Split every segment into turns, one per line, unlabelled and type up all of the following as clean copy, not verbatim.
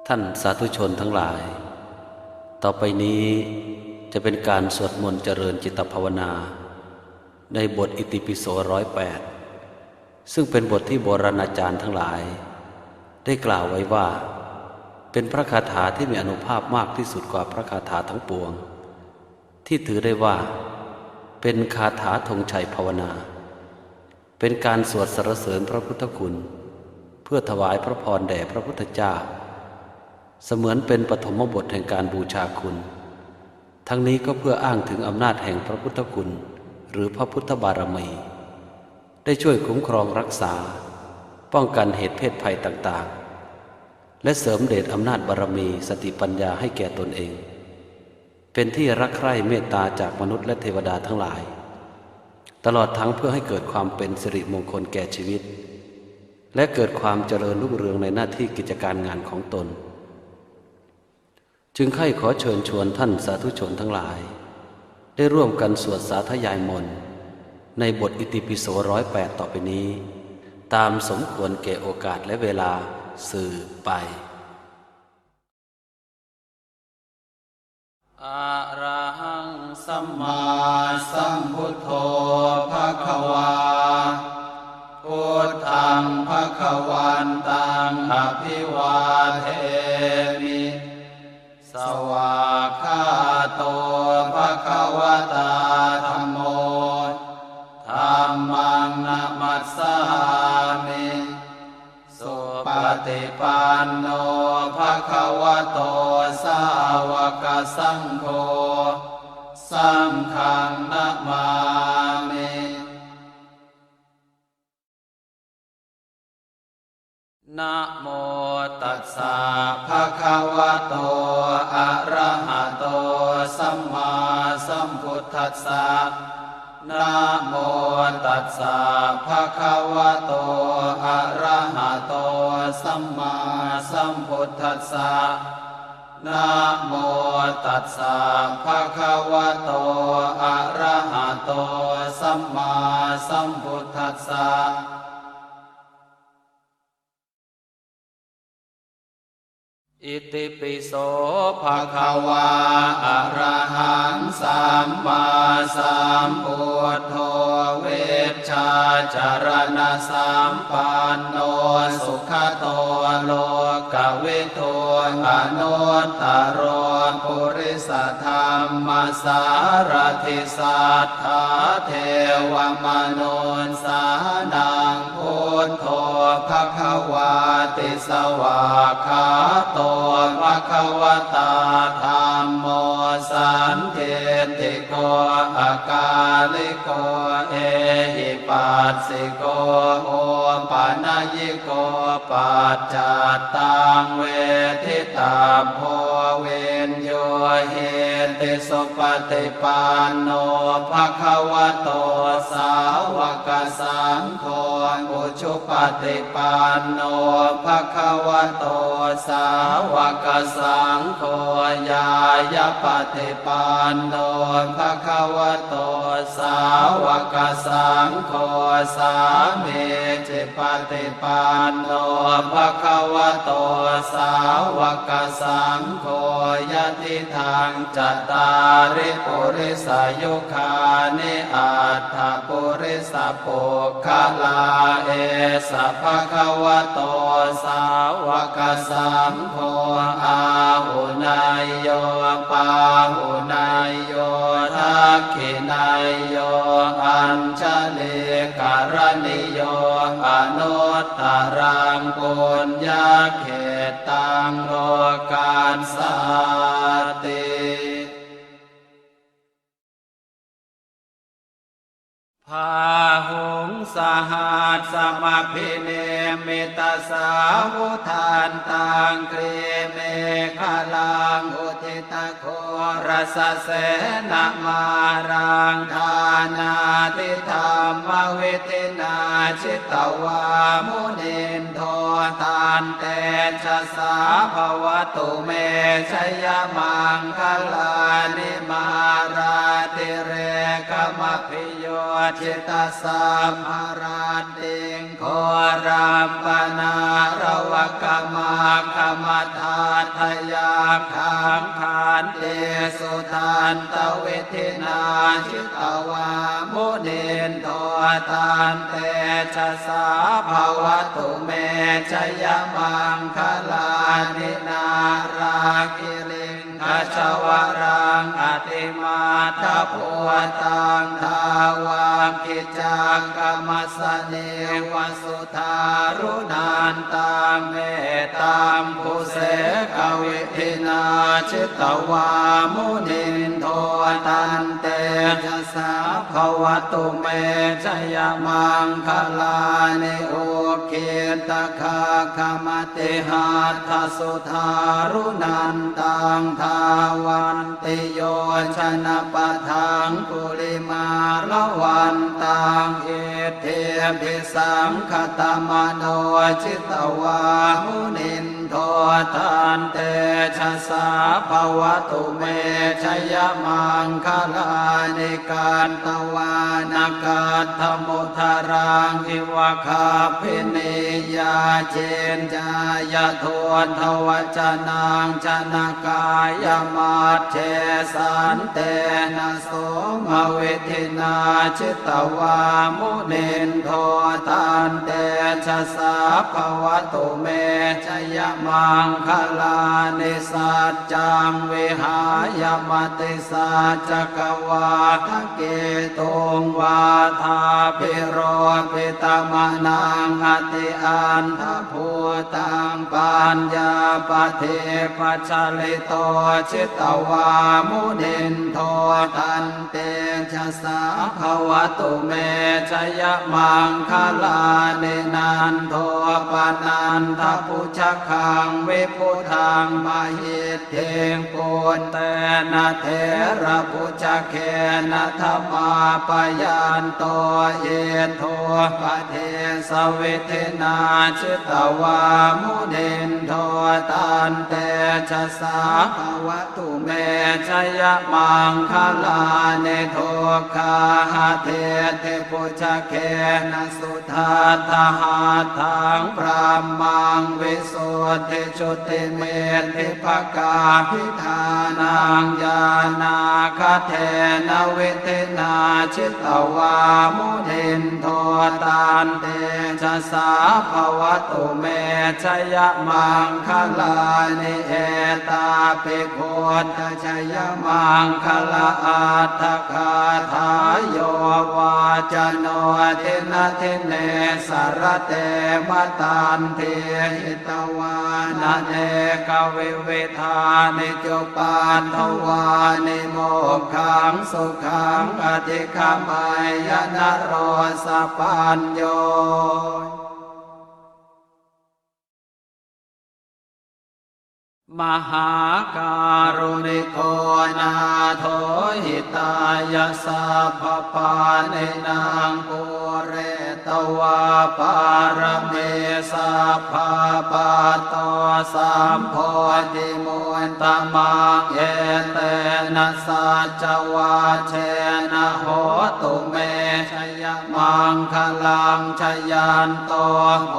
ท่านสาธุชนทั้งหลายต่อไปนี้จะเป็นการสวดมนต์เจริญจิตภาวนาในบทอิติปิโส108ซึ่งเป็นบทที่โบราณอาจารย์ทั้งหลายได้กล่าวไว้ว่าเป็นพระคาถาที่มีอานุภาพมากที่สุดกว่าพระคาถาทั้งปวงที่ถือได้ว่าเป็นคาถาธงชัยภาวนาเป็นการสวดสรรเสริญพระพุทธคุณเพื่อถวายพระพรแด่พระพุทธเจ้าเสมือนเป็นปฐมบทแห่งการบูชาคุณทั้งนี้ก็เพื่ออ้างถึงอำนาจแห่งพระพุทธคุณหรือพระพุทธบารมีได้ช่วยคุ้มครองรักษาป้องกันเหตุเพศภัยต่างๆและเสริมเดชอำนาจบารมีสติปัญญาให้แก่ตนเองเป็นที่รักใคร่เมตตาจากมนุษย์และเทวดาทั้งหลายตลอดทั้งเพื่อให้เกิดความเป็นสิริมงคลแก่ชีวิตและเกิดความเจริญรุ่งเรืองในหน้าที่กิจการงานของตนจึงขอเชิญชวนท่านสาธุชนทั้งหลายได้ร่วมกันสวดสาธยายมนต์ในบทอิติปิโส108ต่อไปนี้ตามสมควรแก่โอกาสและเวลาสื่อไปอะระหังสัมมาสัมพุทโธภควาพุทธังภควันตังอภิวาเทมิสวากขาโตภควตาธัมโมธัมมังนะมัสสามิสุปฏิปันโนภควโตสาวกสังโฆสังฆังนะมามินะโมตัสสะภะคะวะโตอะระหะโตสัมมาสัมพุทธัสสะนะโมตัสสะภะคะวะโตอะระหะโตสัมมาสัมพุทธัสสะนะโมตัสสะภะคะวะโตอะระหะโตสัมมาสัมพุทธัสสะอิติปิโสภะคะวะอะระหังสัมมาสัมพุทโธเวชชาจารณะสัมปันโนสุขโตโลกวิทูอนุตตโรปุริสธรรมสารถิสัทธาเทวมนุสสานังพุทโธภะคะวาติสวากขาโตภะคะวตาธัมโมสันเทติโกอากาลิโกเอหิปัสสิโกโอปานายิโกปัจจัตตังเวทิตาโพเวนโยเหติสุปฏิปันโนภะคะวะโตสาวกสังโฆอุชุปฏิปันโนภะคะวะโตสาวกสังโฆญายปฏิปันโนภะคะวะโตสาวกสังโฆสามีจิปฏิปันโนภะคะวะโตสาวกสังโฆยะติทางจัตตาริปุริสยุคานิอัตถปุริสปุคคลาเอสะภะคะวะโตสาวกสังโฆอาหุนายโยปาหุนายโยทักขินายโยอัญชลิกรณิโยอนุตตรังปุญญาเขตังโลกาสสติพาหุงสหัสสมพิเนมิตาสาวุทานตังกรีเมฆลังอุทิตโครสเสนามารังทานาติธรรมวิทินาชิตวามุนินโททานเตชะสาภวตุเมชยมังคลานิมาราติเรกมา ภิโยจิตสัมภารันติงโครัมปนารวกมากรรมฐานทยาขังขันเตสุทันตเวทินาชิตวามุนินโทตันเตชะสาภวตุเมชยมังคลานินาราคิลิงขจวรังอติมาทพุตังทาวังกิจังกรรมสเนวสุธารุนันตังเมตัมภูเสกวิทินาชิตวามุนินโทตันเตชะสาภวตุเมชยมังคลานิโอเกตคาคมติหัตถสุธารุนันตังทาวันติโยชนะปะทังกุลิมาละวันตังเอเทภิสังคตมโนจิตวามุนินโทตันเตชะสาภวตุเมชยมังคลานิการตวานากาธมุทารังอิวะคาภินิยาเจนจายโทนทวจนังชนกายมาเทสันเตนะโสมเวทินาชิตวามุนินโทตันเตชะสาภวตุเมชยมังคลานิสัจจังวิหายมติสัจจกวาทะเกตุงวาทาภิโรปิตมนังอติอันทภูตังปัญญาปเทปัจจลิโตชิตวามุนินโทตันเตชะสาภวตุเมชยมังคลานินันโทปนันทปุชคังวิพุทังมหิตเทงปุณเตนะเทระปุชเคนะธรรมาปยันโตเยโทปเทสวิเทนาชิตวามุนินโทตันเตชะสาภวตุเมชยมังคลาเนโทคาหะเทเทปุชเคนะสุทัตถหาทังพระมังวิสุทธิจุติเมธิภกาภิธานังญาณาคเทนะเวเทนาชิตวามุนินโทตันเตชะสาภวตุเมชยมังคลานิเอตาภิกขุทชยมังคลาอัตถคาทายโยวาจโนทินะทิเนสารเตมตันเทหิตวานะเนกวิวิธานิจุปันทวานิโมกขังสุขังอธิคามายนโรสปัญโยมหาการุณิโกนาโทหิตายาสัพพปาเนนางปุเรตวาปารเมสัพพปะโตสัมโพธิมุตตมังเอเตนะสัจจวาเชนะโหตุเมชยมังคลังชยันโตโพ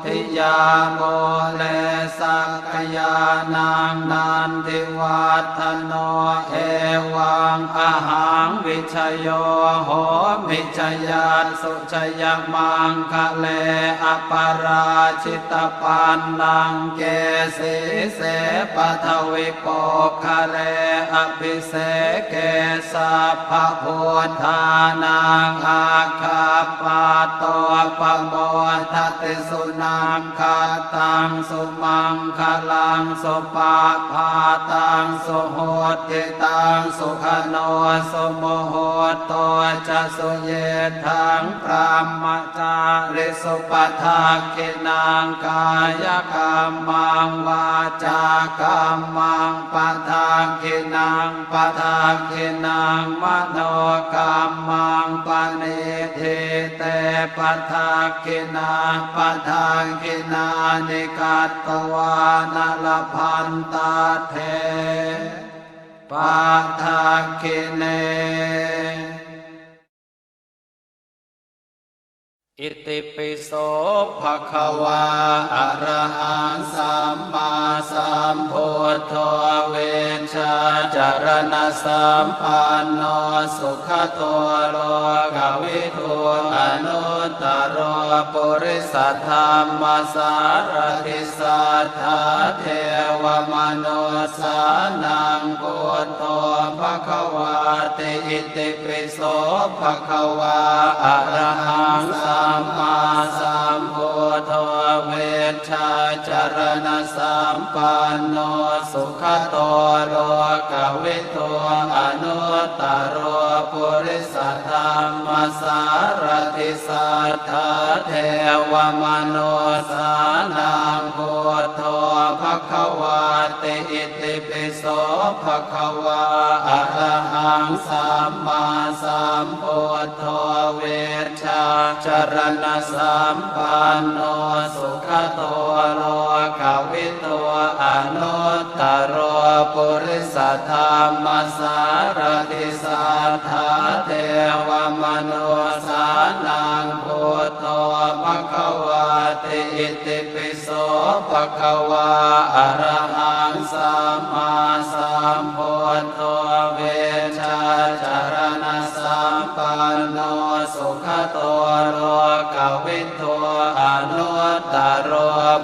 ธิยาโมเลสักขยานางนันทิวัฒโนเอวังอหังวิชโยโหมิชยันสุชยมังคะเลอปราชิตปันนังเกสีเสปทวิโปคะเลอภิเสเกสัพพพุทธานังอาคาปาโตปโมทัติสุนังคาตังสุมังคลังสุปาภาตังสุโหติตังสุขโนสุโมโหโตจะสุเยทังพรหมจาริสุปทักขินังกายกรรมังวาจากรรมังปทักขินังปทักขินังมโนกรรมังปณิทิเตปทักขินาปทักขินานิกัตตวานลพันตาเทปทักขิเน อิติปิโสภะคะวาอะระหังสัมมาสัมพุทโธเวชชาจารณะสัมปันโนสุขโตโลกวิทูอนุตตรปุริสธรรมสารติสัทธาเทวมนุสสานังพุทโธภะคะวาติอิติปิโสภะคะวาอะระหังสัมมาสัมพุทโธเวชชาจารณะสัมปันโนสุขโตโลกวิทูอนุตตรปุริสธรรมสารติสัทธาเทวมนุสสานังพุทโธภะคะวาติอิติปิโสภะคะวาอะระหังสัมมาสัมพุทโธเวชชาจารณะสัมปันโนสุขโตโลกวิทูอนุตตรปุริสธรรมสารติสัทธาเทวมนุสสานังพุทโธภะคะวาติอิติปิโสภะคะวาอะระหังสัมมาสัมพุทโธเวชชาจารณะสัมปันโนสุขโตโลกวิทูอนุตตร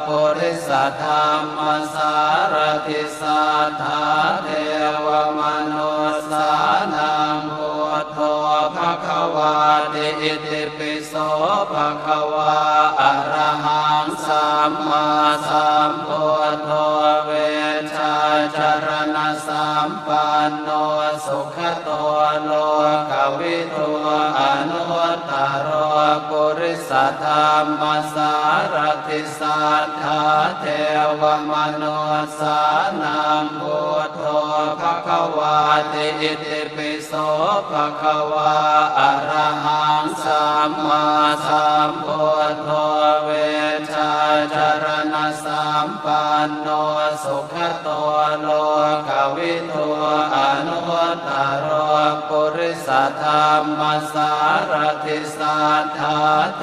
ปุริสธรรมสารติสัทธาเทวมนุสสานังพุทโธภะคะวาติอิติปิโสภะคะวาอะระหังสัมมาสัมพุทโธเวชชาจารณะสัมปันโนสุขโตโลกวิทูอนุตตรปุริสธรรมสารติสัทธาเทวมนุสสานังพุทโธภะคะวาติอิติปิโสภะคะวาอะระหังสัมมาสัมพุทโธเวชชาจารณะสัมปันโนสุขโตโลกวิทูอนุตตรปุริสธรรมสารติสัทธาเท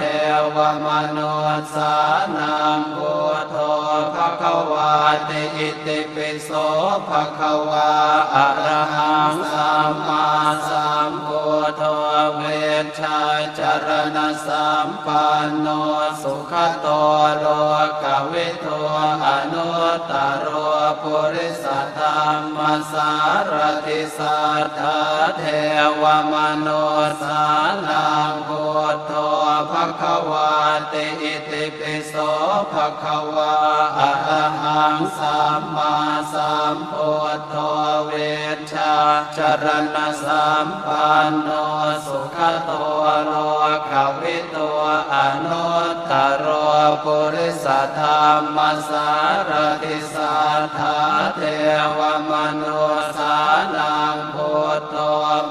วมนุสสานังพุทโธภะคะวาติอิติปิโสภะคะวาอะระหังสัมมาสัมพุทโธเวชชาจารณะสัมปันโนสุขโตโลกวิทูอนุตตรปุริสธรรมสารติสัทธาเทวมนุสสานังพุทโธภะคะวาติอิติปิโสภะคะวาอะระหังสัมมาสัมพุทโธเวชชาจารณะสัมปันโนสุขโตโลกวิทูอนุตตรปุริสธรรมสารติสัทธาเทวมนุสสานังพุทโธ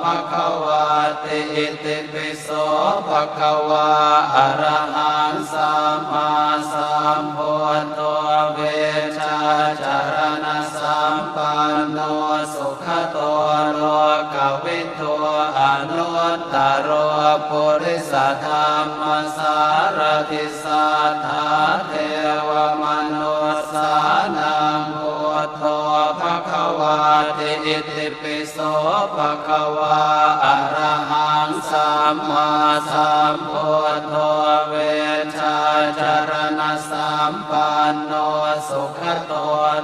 ภะคะวาติอิติปิโสภะคะวาอะระหังสัมมาสัมพุทโธเวชชาจารณะสัมปันโนสุขโตโลกวิทูอนุตตรปุริสธรรมสารติสัทธาเทวมนุสสานังพุทโธภะคะวาติอิติปิโสภะคะวาอะระหังสัมมาสัมพุทโธเวชชาจารณะสัมปันโนสุขโต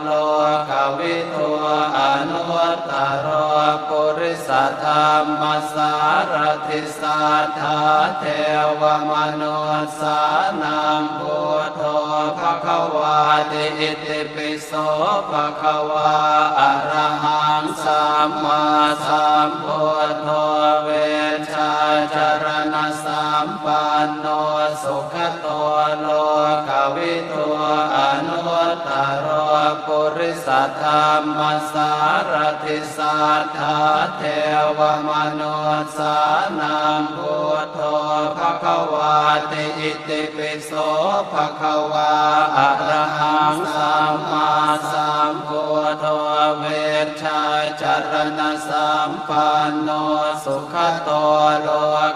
โลกวิทูอนุตตรปุริสธรรมสารติสัทธาเทวมนุสสานังพุทโธภะคะวาติอิติปิโสภะคะวาอะระหังสัมมาสัมพุทโธเวชชาจารณะสัมปันโนสุขโตโลกวิทูอนุตตรปุริสธรรมสารติสัทธาเทวมนุสสานังพุทโธภะคะวาติอิติปิโสภะคะวาอะระหังสัมมาสัมพุทโธเวชชาจา รณะสัมปันโนสุขโตโล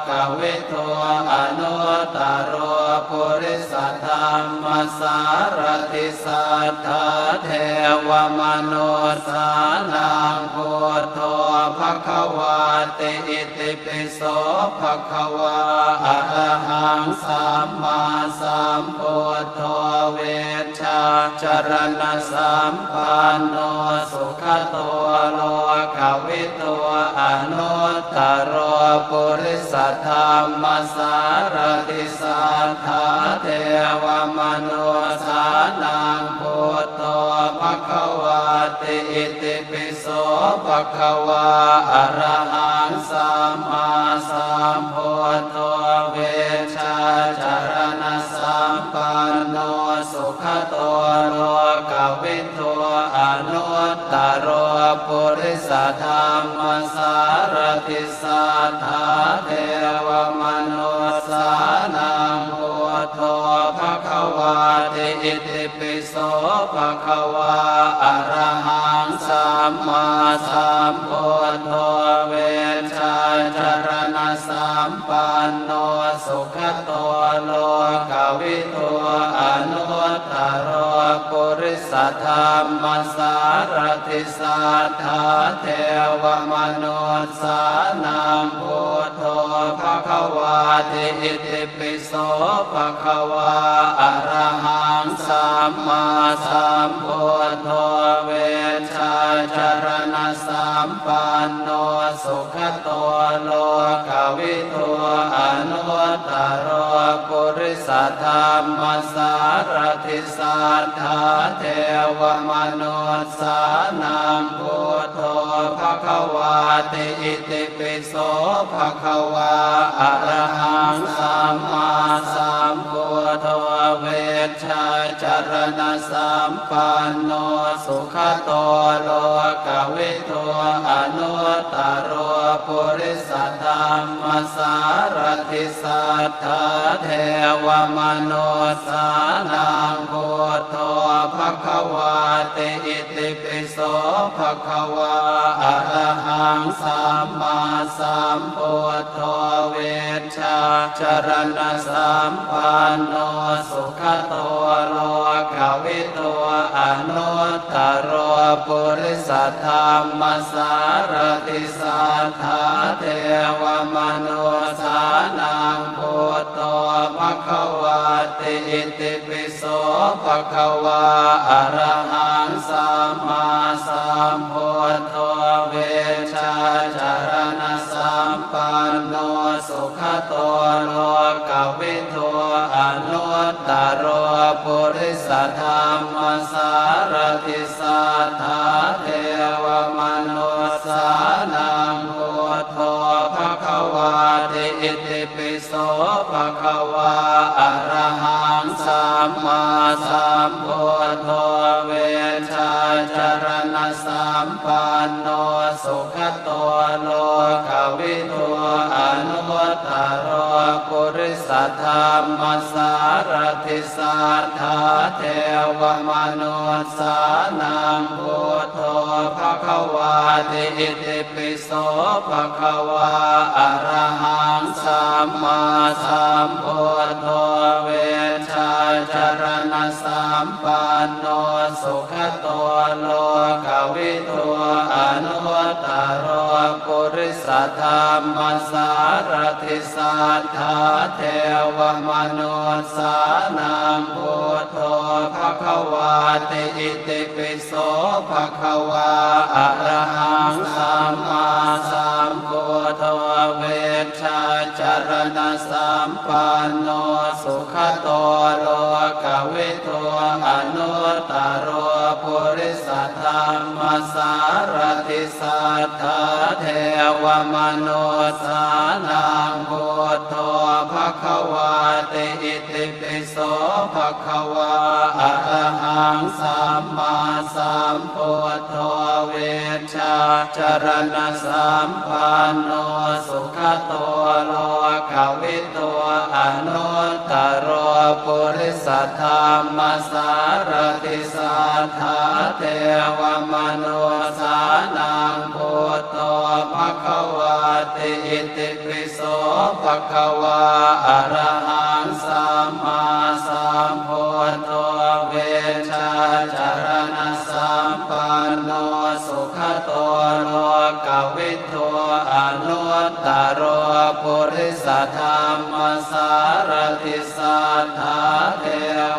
กวิทูอนุตตรโรปุริสธรรมสารติสัทธาเทวมนุสสานังพุทโธภควาติอิติปิโสภควาอะระหังสัมมาสัมพุทโธเวชชาจรณะสัมปันโนสุขโตโลกวิทูอนุตตรโรปุริสธรรมสารติสัทธาเทวมนุสสานังพุทโธภควาติอิติปิโสภควาอะระหังสัมมาสัมพุทโธเวชชาจรณะสัมปันโนสุขโตโลกวิทูอนุตตรโรปุริสธรรมสารติสัทธาเทวมนุสสานังพุทโธภควาติอิติปิโสภควาอะระหังสัมมาสัมพุทโธเวชชาจรณะสัมปันโนสุขโตโลกวิทูอนุตตรโรปุริสธรรมสารติสัทธาเทวมนุสสานังพุทโธภควาติอิติปิโสภควาอะระหังสัมมาสัมพุทโธเวชชาจรณะสัมปันโนสุขโตโลกวิทูอนุตตรโรปุริสธรรมสารติสัทธาเทวมนุสสานังพุทโธภควาติอิติปิโสภควาอะระหังสัมมาสัมพุทโธเวชชาจรณะสัมปันโนสุขโตโลกวิทูอนุตตรโรปุริสธรรมสารติสัทธาเทวมนุสสานังพุทโธภควาติอิติปิโสภควาอะระหังสัมมาสัมพุทโธเวชชาจรณะสัมปันโนสุขโตโลกวิทูอนุตตรโรปุริสธรรมสารติสัทธาเทวมนุสสานังพุทโธภควาติอิติปิโสภควาอะระหังสัมมาสัมพุทโธเวชชาจรณะสัมปันโนสุขโตโลกวิทูอนุตตรโรปุริสธรรมสารติสัทธาเทวมนุสสานังพุทโธภควาติอิติปิโสภควาอะระหังสัมมาสัมพุทโธเวชชาจรณะสัมปันโนสุขโตโลกวิทูอนุตตรโรปุริสธรรมสารติสัทธาเทวมนุสสานังพุทโธภควาติอิติปิโสภควาอะระหังสัมมาสัมพุทโธเวชชาจรณะสัมปันโนสุขโตโลกวิทูอนุตตรโรปุริสธรรมสารติสัทธาเทวมนุสสานังพุทโธภควาติอิติปิโสภควาอะระหังสัมมาสัมพุทโธเวชชาจรณะสัมปันโนสุขโตโลกวิทูอนุตตรโรปุริสธรรมสารติสัทธาเทวมนุสสานังพุทโธภควาติอิติปิโสภควาอะระหังสัมมาสัมพุทโธเวช ชาจารณะสัมปันโนสุขโตโลกวิโตอนุตตรปุริสธรรมสารติสัทธาเทวมนุสานังพุทโธภควาติอิติปิโสภควาอะระหังสัมมาสัมพุทโธเวชชาจารณะสัมปันโนสุขโตโลกวิโตอนุตตรปุริสธรรมสารติสัทธาเท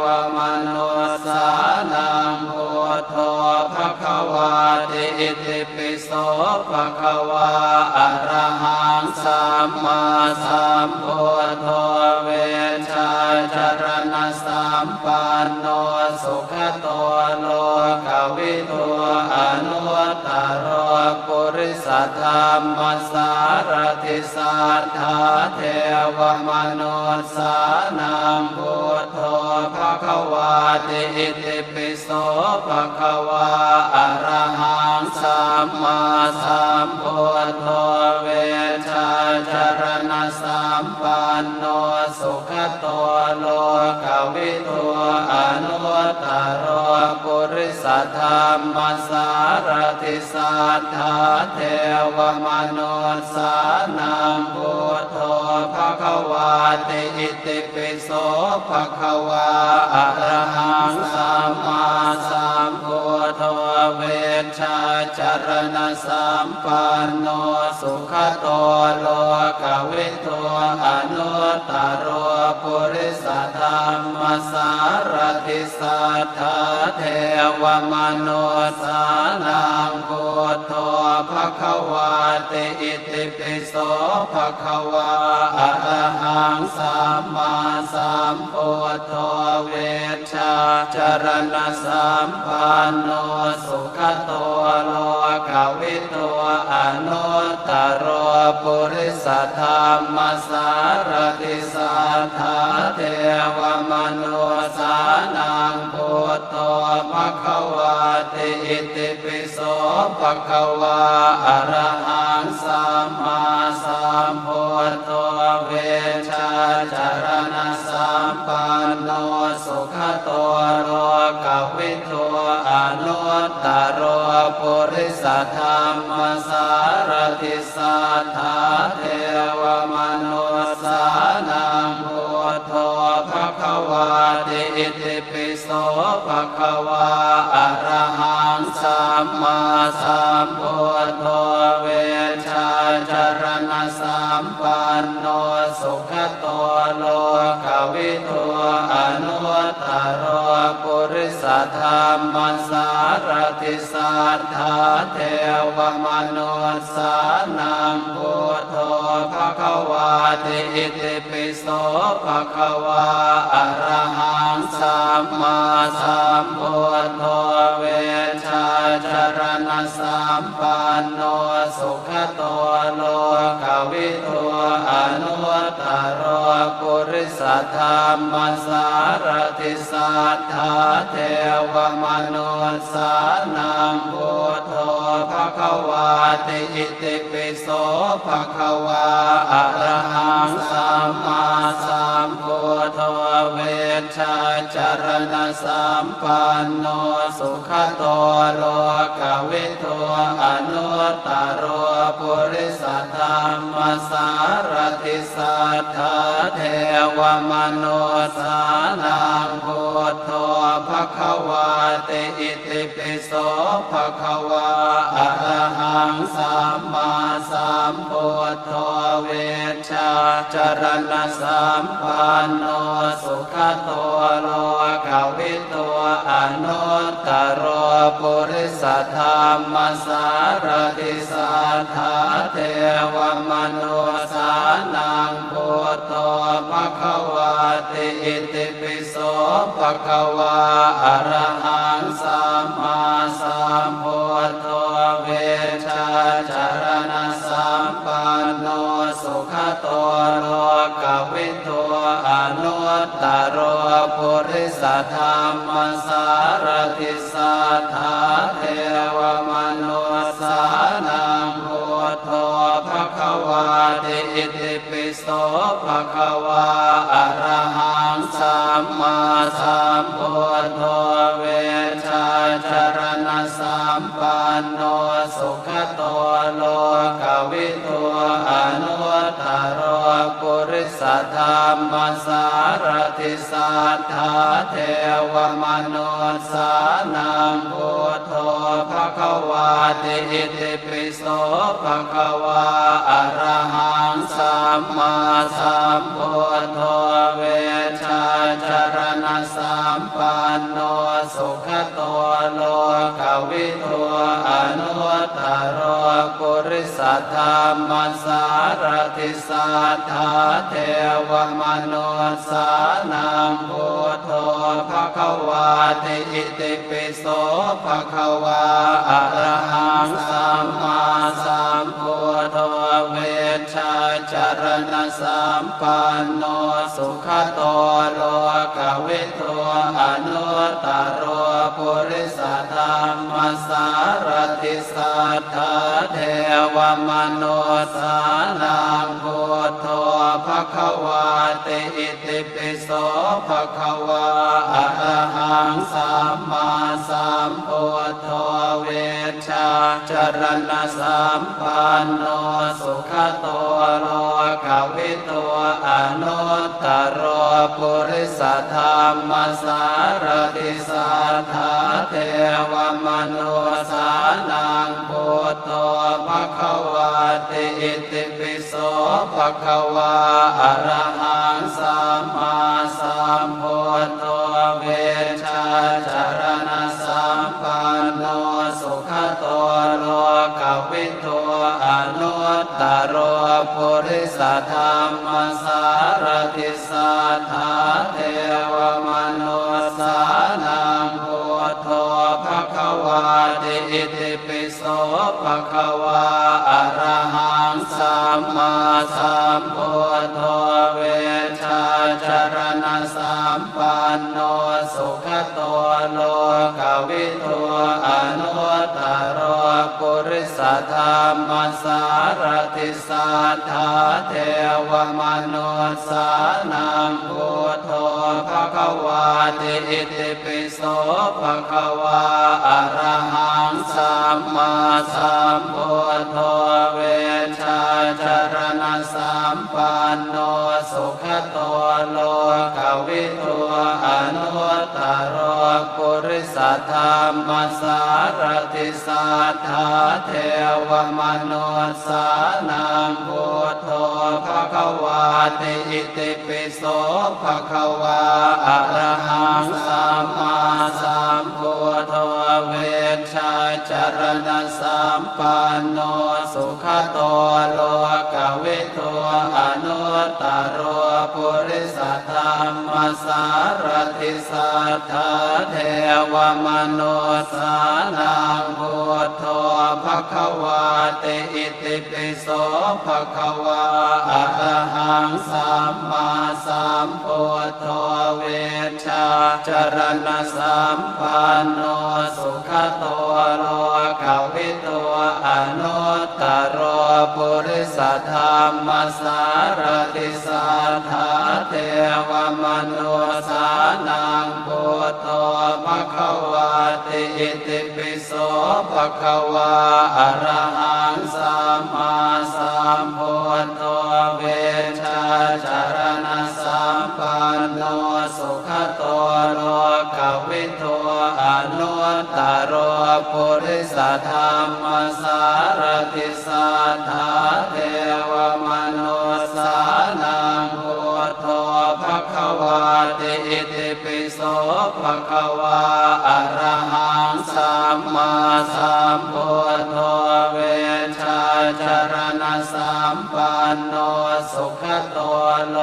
วมนุสานังพุทโธภควาติอิติปิโสภควาอะระหังสัมมาสัมพุทโธเวชชาจารณะสัมปันโนสุขโตโลกวิโตอนุตตรปุริสธรรมสารติสัทธาเทวมนุสานังพุทโธภควาติอิติปิโสภควาอะระหังสัมมาสัมพุทโธเวชชาจารณะสัมปันโนสุขโตโลกวิโตอนุตตรปุริสธรรมสารติสัทธาเทวมนุสานังพุทโธภควาติอิติปิโสภควาอะระหังสัมมาสัมพุทโธเวชชาจารณะสัมปันโนสุขโตโลกวิโตอนุตตรปุริสธรรมสารติสัทธาเทวมนุสานังพุทโธภควาติอิติปิโสภควาอะระหังสัมมาสัมพุทโธเวชชาจารณะสัมปันโนสุขโตโลกวิโตอนุตตรปุริสธรรมสารติสัทธาเทวมนุสานังพุทโธภควาติอิติปิโสภควาอะระหังสัมมาสัมพุทโธเวชชาจารณะสัมปันโนสุขโตโลกวิโตอนุตตรปุริสธรรมสารติสัทธาเทวมนุสานังพุทโธภควาติอิติปิโสภควาอะระหังสัมมาสัมพุทโธเวชชาจารณะสัมปันโนสุขโตโลกวิโตอนุตตรปุริสธรรมสารติสัทธาเทวมนุสานังพุทโธภควาติอิติปิโสภควาอะระหังสัมมาสัมพุทโธเวชชาจารณะสัมปันโนสุขโตโลกวิโตอนุตตรปุริสธรรมสารติสัทธาเทวมนุสานังพุทโธภควาติอิติปิโสภควาอะระหังสัมมาสัมพุทโธเวชชาจารณะสัมปันโนสุขโตโลกวิโตอนุตตรปุริสธรรมสารติสัทธาเทวมนุสานังพุทโธภควาติอิติปิโสภควาอะระหังสัมมาสัมพุทโธเวชชาจารณะสัมปันโนสุขโตโลกวิโตอนุตตรปุริสธรรมสารติสัทธาเทวมนุสานังพุทโธภควาติอิติปิโสภควาอะระหังสัมมาสัมพุทโธเวชชาจารณะสัมปันโนสุขโตโลกวิโตอนุตตรปุริสธรรมสารติสัทธาเทวมนุสา วิโตอนุตตรปุริสธรรมสารติสัทธาเทวมนุสสานังพุทโธภควาติอิติปิโสภควาอะระหังสัมมาสัมพุทโธเวชาจารณะสัมปันโนสุขโตโลกวิทูอนุตตรปุริสธรรมสารติสัทธาเทวมนุสสานังพุทโธภควาติอิติปิโสภควาอะระหังสัมมาสัมพุทโธเวชาจารณะสัมปันโนสุขโตโลกวิทูอนุตตรปุริสธรรมสารติสัทธาเทวมนุสสานังพุทโธภควาติอิติปิโสภควาอะระหังสัมมาสัมพุทโธเวชาจารณะสัมปันโนสุขโตโลกวิทูอนุตตรปุริสธรรมสารติสัทธาเทวมนุสสานังพุทโธภควาติอิติปิโสภควาอะระหังสัมมาสัมพุทโธเวชาจารณะสัมปันโนสุขโตโลกวิทูอนุตตรปุริสธรรมสารติสัทธาเทวมนุสสานังพุทโธภควาติอิติปิโสภควาอะระหังสัมมาสัมพุทโธเวชาจารณะสัมปันโนสุขโตโลกวิทูอนุตตรปุริสธรรมสารติสัทธาเทวมนุสสานังพุทโธภควาติอิติปิโสภควาอะระหังสัมมาสัมพุทโธเวชาจารณะสัมปันโนสุขโตโลกวิทูอนุตตรปุริสธรรมสารติสัทธาเทวมนุสสานังพุทโธภควาติอิติปิโสภควาอะระหังสัมมาสัมพุทโธเวชาจารณะสัมปันโนสุขโตโลกวิทูอนุตตรปุริสธรรมสารติสัทธาเทวมนุสสานังพุทโธภควาติอิติปิโสภควาอะระหังสัมมาสัมพุทโธเวชาจารณะสัมปันโนสุขโตโลกวิทูอนุตตรปุริสธรรมสารติสัทธาเทวมนุสสานังพุทโธภควาติอิติปิโสภควาอะระหังสัมมาสัมพุทโธเวชาจารณะสัมปันโนสุขโตโลกวิทูอนุตตรปุริสธรรมสารติสัทธาเทวมนุสสานังพุทโธภควาติอิติปิโสภควาอะระหังสัมมาสัมพุทโธเวชาจารณะสัมปันโนสุขโตโล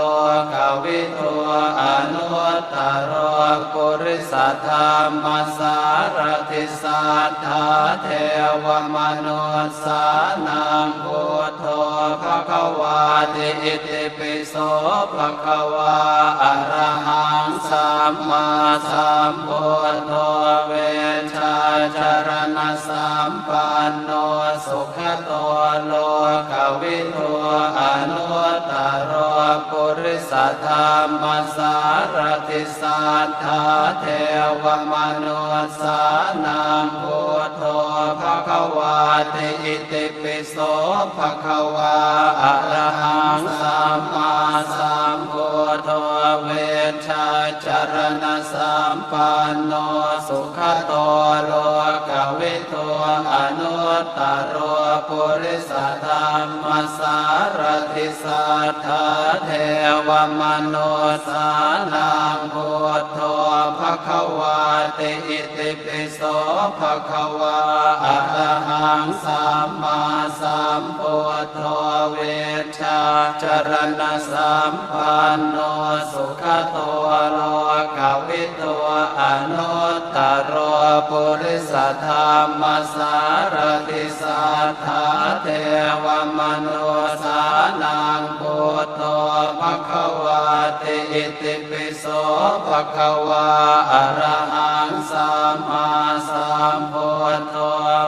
กวิทูอนุตตรปุริสธรรมสารติสัทธาเทวมนุสสานังพุทโธภควาติอิติปิโสภควาอะระหังสัมมาสัมพุทโธเวชาจารณะสัมปันโนสุขโตโลกวิทูอนุตตรปุริสธรรมสารติสัทธาเทวมนุสสานังพุทโธภค วาติอิติปิโสภะคะวาอะระหังสัมมาสัมพุทโธเวชชาจารณะสัมปันโนสุขโตโลกวิทูอนุตตรปุริสธรรมสารติสัทธาเทวมนุสานังพุทโธภะคะวาติอิติปิโสภะคะวาอะระหังสัมมาสัมพุทโธเวชชาจารณะสัมปันโนสุขโตโลกวิทูอนุตตรปุริสธรรมสารติสัทธาเทวมนุสานังพุทโธภะคะวาติอิติปิโสภะคะวาอะระหังสัมมาสัมพุทโธ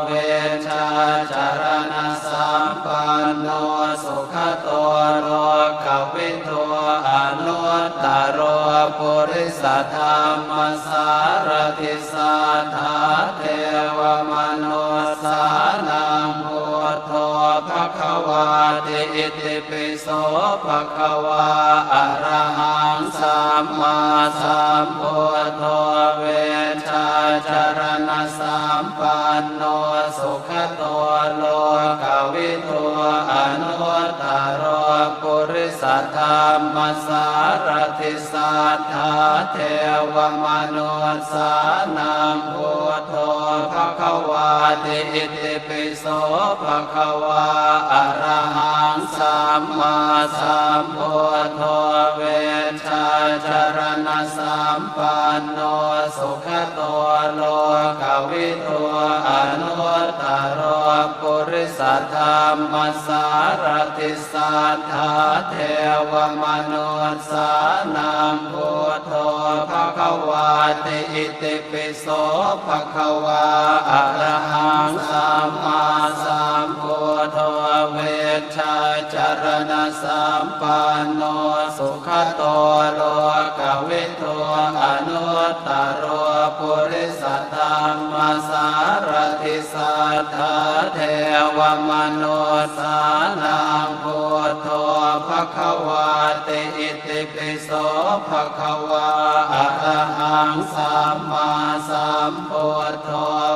เวชชาจารณะสัมปันโนสุขโตโลกวิทูอนุตตรปุริสธรรมสารติสัทธาเทวมนุสานังพุทโธภะคะวาติอิติปิโสภะคะวาอะระหังสัมมาสัมพุทโธเวชชาจารณะสัมปันโนสุขโตโลกวิทูอนุตตรปุริสธรรมสารติสัทธาเทวมนุสานังพุทโธภะคะวาติอิติปิโสภะคะวาอะระหังสัมมาสัมพุทโธเวชชาจารณะสัมปันโนสุขโตโลกวิทูอนุตตรปุริสธรรมสารติสัทธาเทวมนุสานังพุทโธภะคะวาติอิติปิโสภะคะวาอะระหังสัมมาสัมพุทโธเวชชาจารณะสัมปันโนสุขโตโลกวิทูอนุตตรปุริสธรรมสารติสัทธาเทวมนุสานังพุทโธภะคะวาติอิติปิโสภะคะวาอะระหังสัมมาสัมพุทโธ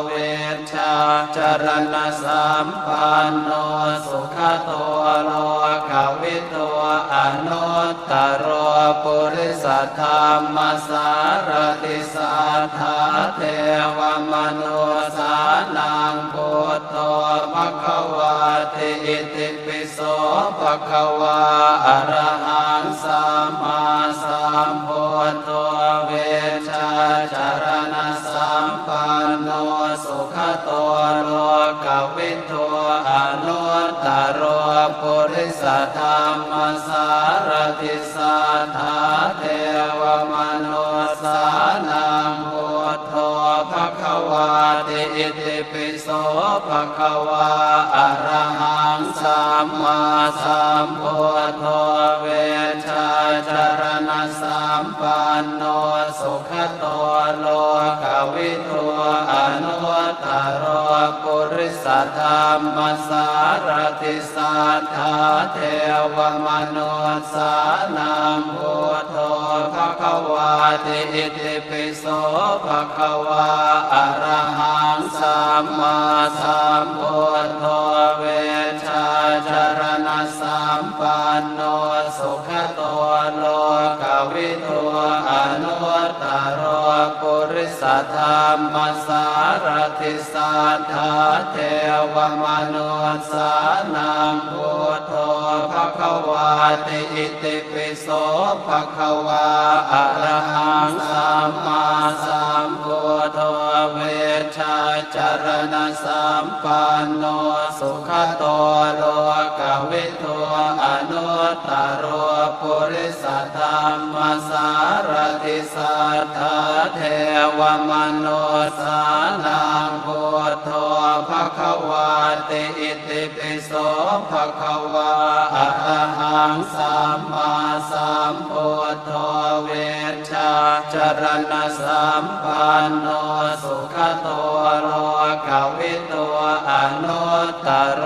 เวชชาจารณะสัมปันโนสุขโตโลกวิทูอนุตตรปุริสธรรมสารติสัทธาเทวมนุสานังพุทโธภะคะวาติอิติปิโสภะคะวาอะระหังสัมมาสัมพุทโธเวชชาจารณะสัมปันโนสุขโตโลกวิทูอนุตตรปุริสธรรมสารติสัทธาเทวมนุสานังพุทโธภะคะวาติอิติปิโสภะคะวาอะระหังสัมมาสัมพุทโธเวชชาจารณะสัมปันโนสุขโตโลกวิทูอนุตตรปุริสธรรมสารติสัทธาเทวมนุสานังพุทโธภะคะวาติอิติปิโสภะคะวาอะระหังสัมมาสัมพุทโธเวชชาจารณะสัมปันโนสุขโตโลกวิทูอนุตตรปุริสธรรมสารติสัทธาเทวมนุสานังพุทโธภะคะวาติอิติปิโสภะคะวาอะระหังสัมมาสัมพุทโธเวชชาจารณะสัมปันโนสุขโตโลกวิทูอนุตตรปุริสธรรมสารติสัทธาเทวมนุสานังพุทโธภะคะวาติอิติปิโสภะคะวาอะระหังสัมมาสัมพุทโธเวชชาจารณะสัมปันโนสุขโตโลกวิทูอ นุตตร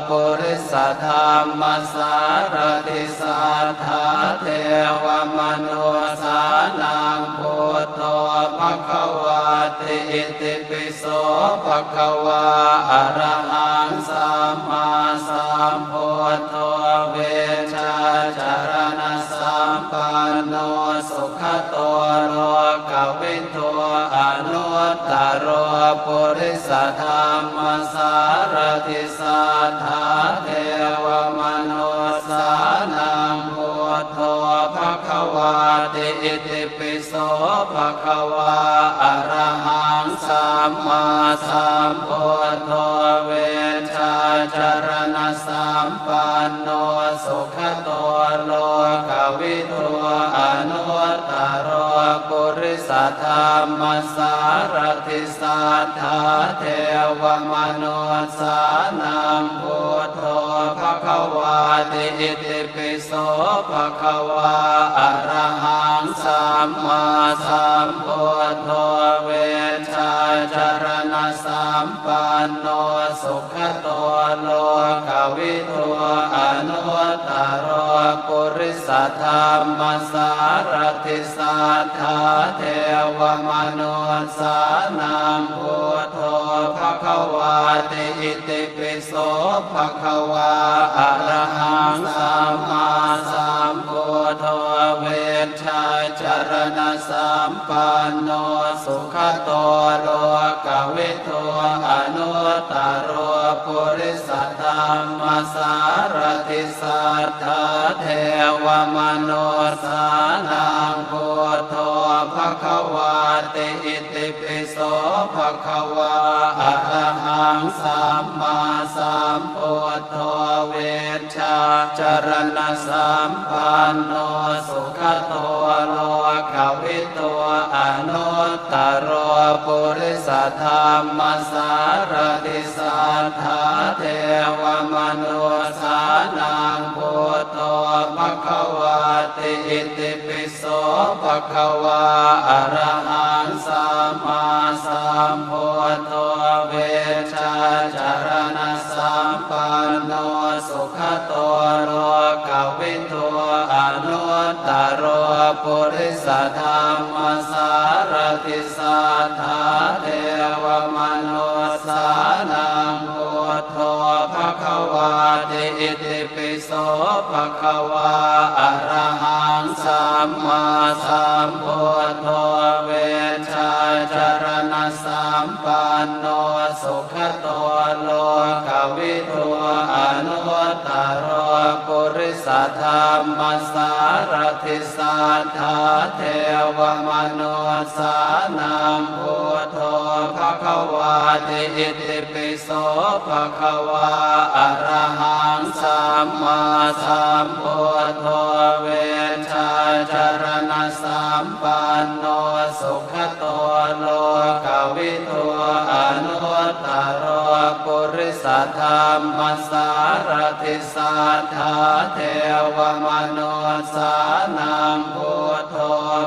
ปุริสธรรมสารติสัทธาเทวมนุสานังพุทโธภควาติอิติปิโสภควาอะระหังสัมมาสัมพุทโธเวชาจารณะสัมปันโนสุขโตโลกวิทูอนุตตรปุริสธรรมสารติสัทธาเทวมนุสานังพุทโธภควาติอิติปิโสภควาอะระหังสัมมาสัมพุทโธเวชาจารณะสัมปันโนสุขโตโลกวิทูอนุตตรปุริสธรรมสารติสัทธาเทวมนุสานังพุทโธภควาติอิติปิโสภควาอะระหังสัมมาสัมพุทโธเวชาจารณะสัมปันโนสุขโตโลกวิทูอนุตตรปุริสธรรมสารติสัทธาเทวมนุสานังพุทโธภควาติอิติปิโสภควาอะระหังสัมมาสัมพุทโธเวชาจารณะสัมปันโนสุขโตโลกวิทูอนุตตรปุริสธรรมสารติสัทธาเทวมนุสานังพุทโธภควาติอิติปิโสภควาอะระหังสัมมาสัมพุทโธเวชาจารณะสัมปันโนสุขโตโลกวิทูอนุตตรปุริสธรรมสารติสัทธาเทวมนุสานังพุทโธภควาติอิติปิโสภควาอะระหังสัมมาสัมพุทโธเวชาจารณะสัมปันโนสุขโตโลกวิทูอนุตตรปุริสธรรมสารติสัทธาเทวมนุสานังพุทโธภควาติอิติปิโสภควาอะระหังสัมมาสัมพุทโธเวชาจารณะสัมปันโนสุขโตโลกวิทูอนุตตรปุริสธรรมสารติสัทธาเทวมนุสานังพุทโธภควาติอิติปิโสภควาอะระหังสัมมาสัมพุทโธเวชาจารณะสัมปันโนสุขโตโลกวิทูอนุตตรปุริสธรรมสารติสัทธาเทวมนุสานังพุทโธ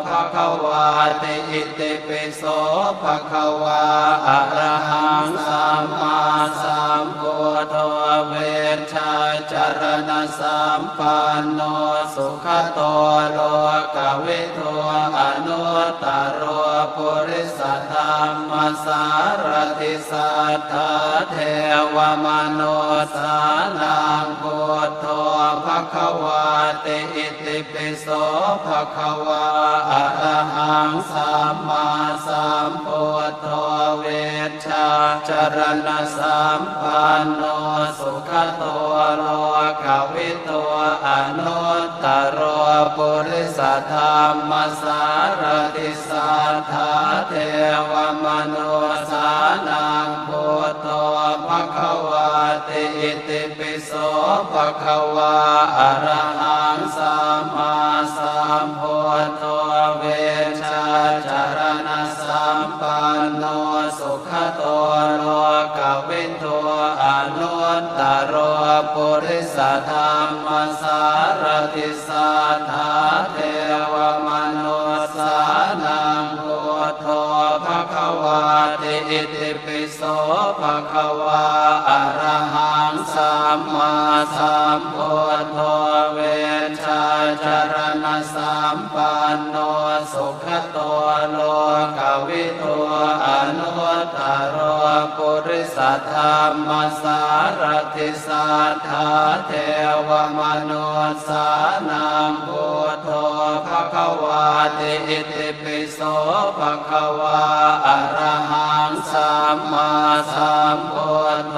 ภควาติอิติปิโสภควาอะระหังสัมมาสัมพุทโธเวชาจารณะสัมปันโนสุขโตโลกวิทูอนุตตรปุริสธรรมสารติสัทธาเทวมนุสานังพุทโธภควาติอิติปิโสภควาอะระหังสัมมาสัมพุทโธเวชาจารณะสัมปันโนสุขโตโลกวิทูอนุตตรปุริสธรรมสารติสัทธาเทวมนุสานังพุทโธภควาติอิติปิโสภควาอะระหังสัมมาสัมพุทโธเวชาจารณะสัมปันโนสุขโตโลกวิทูอนุตตรปุริสธรรมสารติสัทธาเทวมนุสานังพุทโธภควาติ อิติปิโสภะคะวาอะระหังสัมมาสัมพุทโธเวชชาจารณะสัมปันโนสุขโตโลกวิทูอนุตตรปุริสธรรมสารติสัทธาเทวมนุสสานังพุทโธภะคะวาติอิติปิโสภะคะวาอะระหังสัมมาสัมพุทโธ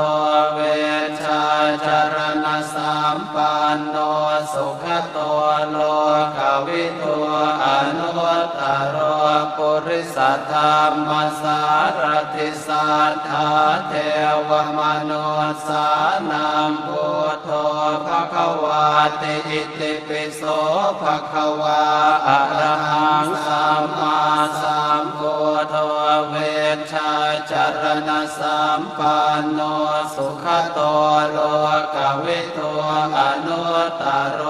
เวชชาจารณะสัมปันโนสุขโตโลกวิทูอนุตตรปุริสธรรมสารติสัทธาเทวมนุสสานังพุทโธภะคะวาติอิติปิโสภะคะวาอะระหังสัมมาสัมพุทโธเวชชาจารณะสัมปันโนสุขโตโลกวิทูอนุตตร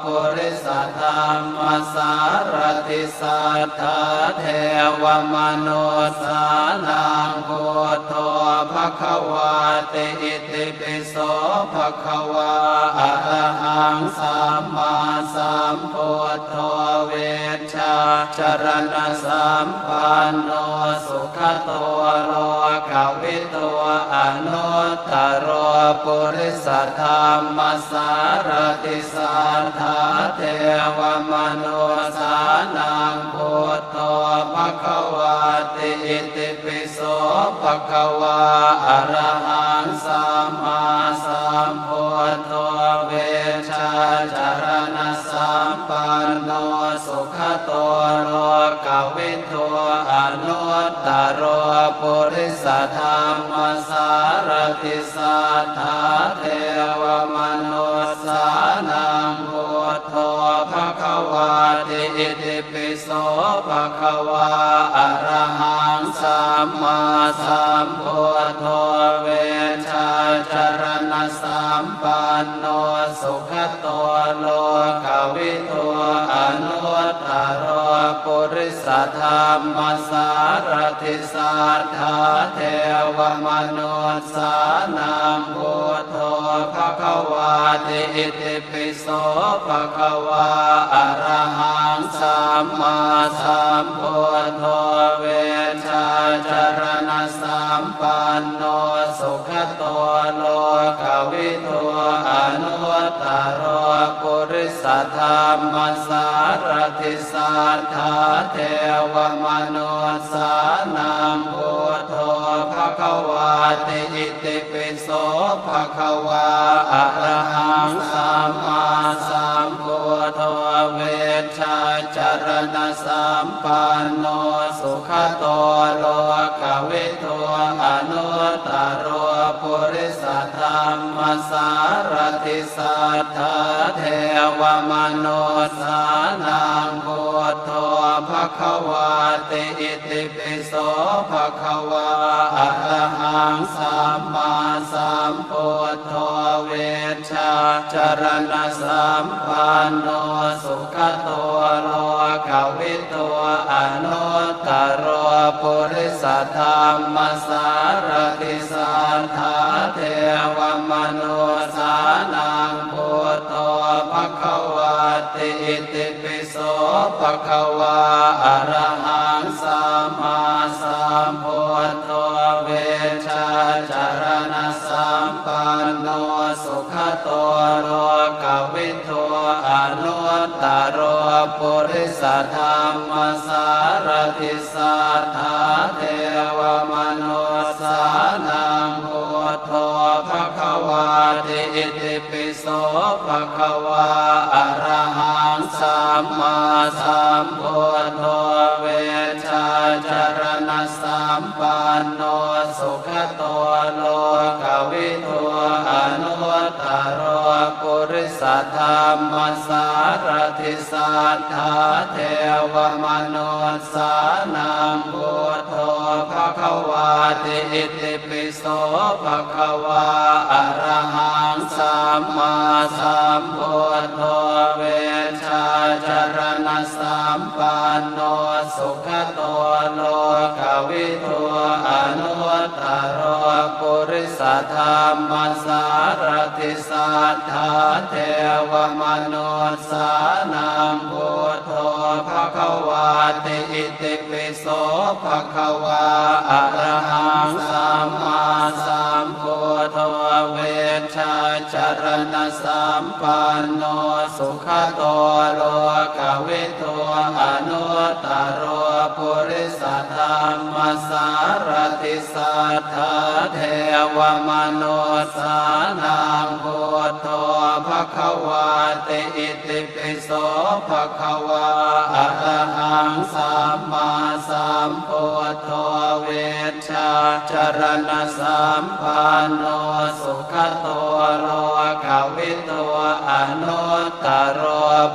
ปุริสธรรมสารติสัทธาเทวมนุสสานังพุทโธภะคะวาติอิติปิโสภะคะวาอะระหังสัมมาสัมพุทโธเวชชาจารณะสัมปันโนสุขโตโลกวิทูอนุตตรปุริสธรรมสารติสัทธาเทวมนุสสานังพุทโธภะคะวาติอิติปิโสภะคะวาอะระหังสัมมาสัมพุทโธเวชชาจารณะสัมปันโนสุขโตโลกวิทูอนุตตรปุริสธรรมสารติสัทธาเทวมนุสสานังพุทโธภะคะวาติอิติปิโสภะคะวาอะระหังสัมมาสัมพุทโธเวชชาจารณะสัมปันโนสุขโตโลกวิทูอนุตตรปุริสธรรมสารติสัทธาเทวมนุสสานังพุทโธภะคะวาติอิติปิโสภะคะวาอะระหังสัมมาสัมพุทโธเวชชาจารณะสัมปันโนสุขโตโลกวิทูอนุตตรปุริสธรรมสารติสัทธาเทวมนุสสานังพุทโธภะคะวาติอิติปิโสภะคะวาอะระหังสัมมาสัมพุทโธเวชชาจารณะสัมปันโนสุขโตโลกวิทูอนุตตรปุริสธรรมสารติสัทธาเทวมนุสสานังพุทโธภะคะวาติอิติปิโสภะคะวาอะระหังสัมมาสัมพุทโธเวชชาจารณะสัมปันโนสุขโตโลกวิทูอนุตตรปุริสธรรมสารติสัทธาเทวมนุสสานังพุทโธภะคะวาติอิติปิโสภะคะวาอะระหังสัมมาสัมพุทโธเวชชาจารณะสัมปันโนสุขโตโลกวิทูอนุตตรปุริสธรรมสารติสัทธาเทวมนุสสานังพุทโธภะคะวาติอิติปิโสภะคะวาอะระหังสัมมาสัมพุทโธเวชชาจารณะสัมปันโนสุขโตโลกวิทูอนุตตรปุริสธรรมสารติสัทธาเทวมนุสสานังพุทโธภะคะวาติอิติปิโสภะคะวาอะระหังสัมมาสัมพุทโธเวชชาจารณะสัมปันโนสุขโตโลกวิทูอนุต สธรรมสารติสัทธาเทวมนุสสานังพุทโธภควาติอิติปิโสภควาอะระหังสัมมาสัมพุทโธเวชชาจารณะสัมปันโนสุขโตโลกวิทูอนุตตรปุริสธรรมสารติสัทธาเทวมนุสสานังพุทโธภควาติอิติปิโสภควาอะระหังสัมมาสัมพุทโธเวชชาจารณะสัมปันโนสุขโตโลกวิทูอนุตตร